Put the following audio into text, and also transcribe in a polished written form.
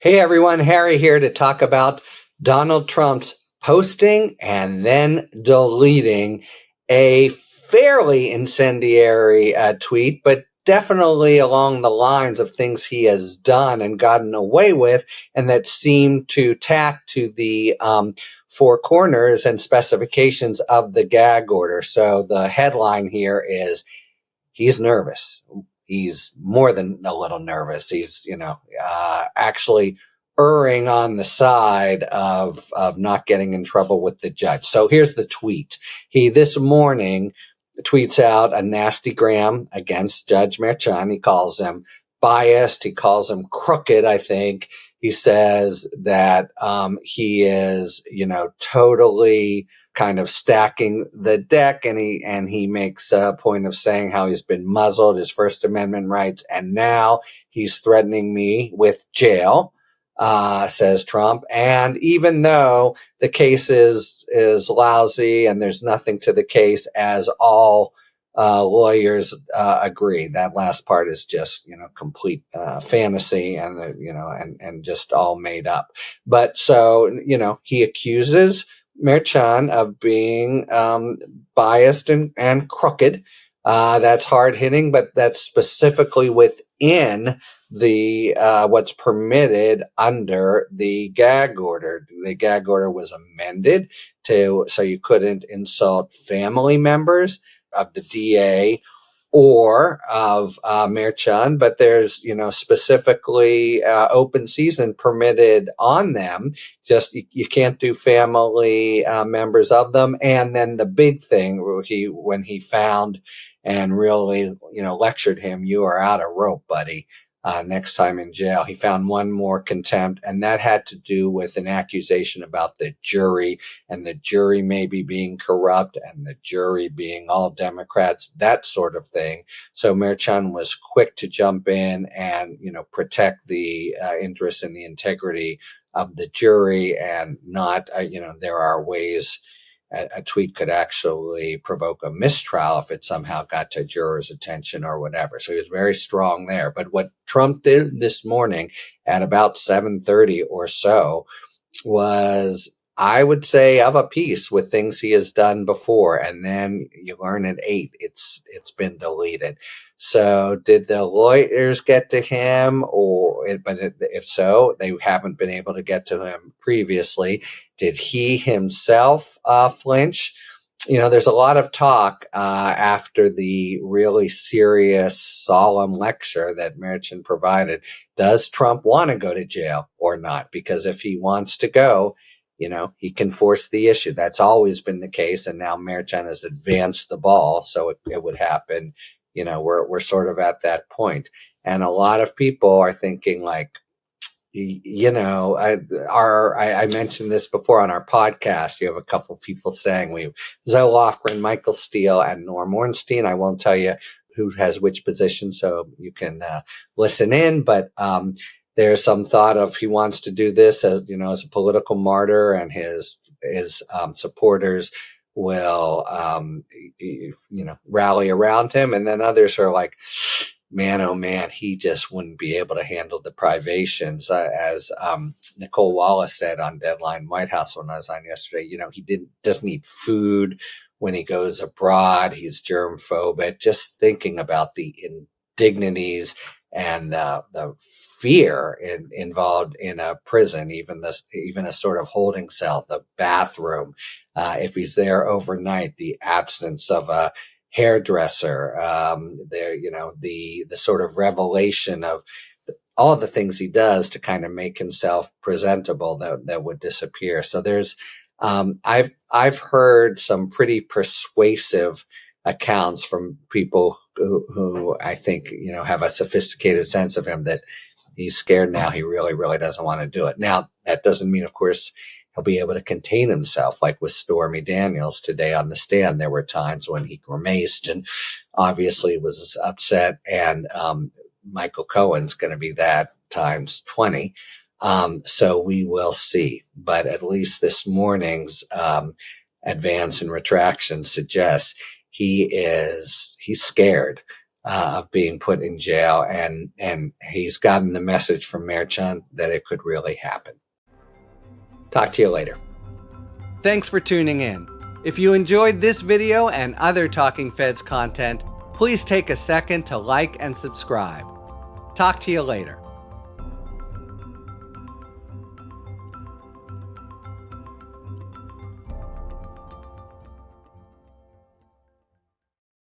Hey everyone, Harry here to talk about Donald Trump's posting and then deleting a fairly incendiary tweet, but definitely along the lines of things he has done and gotten away with, and that seem to tack to the four corners and specifications of the gag order. So the headline here is he's nervous. He's more than a little nervous. He's, actually erring on the side of not getting in trouble with the judge. So here's the tweet. He this morning tweets out a nasty gram against Judge Merchan. He calls him biased. He calls him crooked, I think. He says that he is, totally kind of stacking the deck, and he makes a point of saying how he's been muzzled, his First Amendment rights, and now he's threatening me with jail, says Trump. And even though the case is lousy and there's nothing to the case, as all lawyers agree, that last part is just complete fantasy and just all made up. But so he accuses Merchan of being biased and crooked. That's hard hitting, but that's specifically within the what's permitted under the gag order. The gag order was amended so you couldn't insult family members of the DA or of Merchan, but there's specifically open season permitted on them. Just you can't do family members of them. And then the big thing, when he found and really lectured him, "You are out of rope, buddy. Next time in jail." He found one more contempt, and that had to do with an accusation about the jury, and the jury maybe being corrupt, and the jury being all Democrats, that sort of thing. So Merchan was quick to jump in and protect the interest and the integrity of the jury, and not there are ways a tweet could actually provoke a mistrial if it somehow got to jurors' attention or whatever. So he was very strong there. But what Trump did this morning at about 7:30 or so was, I would say, of a piece with things he has done before. And then you learn at 8, it's been deleted. So did the lawyers get to him, if so, they haven't been able to get to him previously. Did he himself flinch? There's a lot of talk after the really serious, solemn lecture that Merchan provided. Does Trump want to go to jail or not? Because if he wants to go, he can force the issue. That's always been the case. And now Merchan has advanced the ball. So it would happen. We're sort of at that point. And a lot of people are thinking like, I mentioned this before on our podcast. You have a couple of people saying Zoe Lofgren, Michael Steele, and Norm Ornstein. I won't tell you who has which position, so you can listen in. But there's some thought of he wants to do this as a political martyr, and his supporters will rally around him, and then others are like, man, oh man, he just wouldn't be able to handle the privations. As Nicole Wallace said on Deadline White House when I was on yesterday, he doesn't eat food when he goes abroad. He's germ phobic. Just thinking about the indignities and the fear involved in a prison, even a sort of holding cell, the bathroom, if he's there overnight, the absence of a hairdresser, the sort of revelation of all of the things he does to kind of make himself presentable that would disappear. So there's I've heard some pretty persuasive accounts from people who I think have a sophisticated sense of him, that he's scared now. He really, really doesn't want to do it. Now, that doesn't mean, of course, he'll be able to contain himself. Like with Stormy Daniels today on the stand, there were times when he grimaced and obviously was upset. And Michael Cohen's going to be that times 20. So we will see. But at least this morning's advance and retraction suggests he's scared. of being put in jail, and he's gotten the message from Mayor Chun that it could really happen. Talk to you later. Thanks for tuning in. If you enjoyed this video and other Talking Feds content, please take a second to like and subscribe. Talk to you later.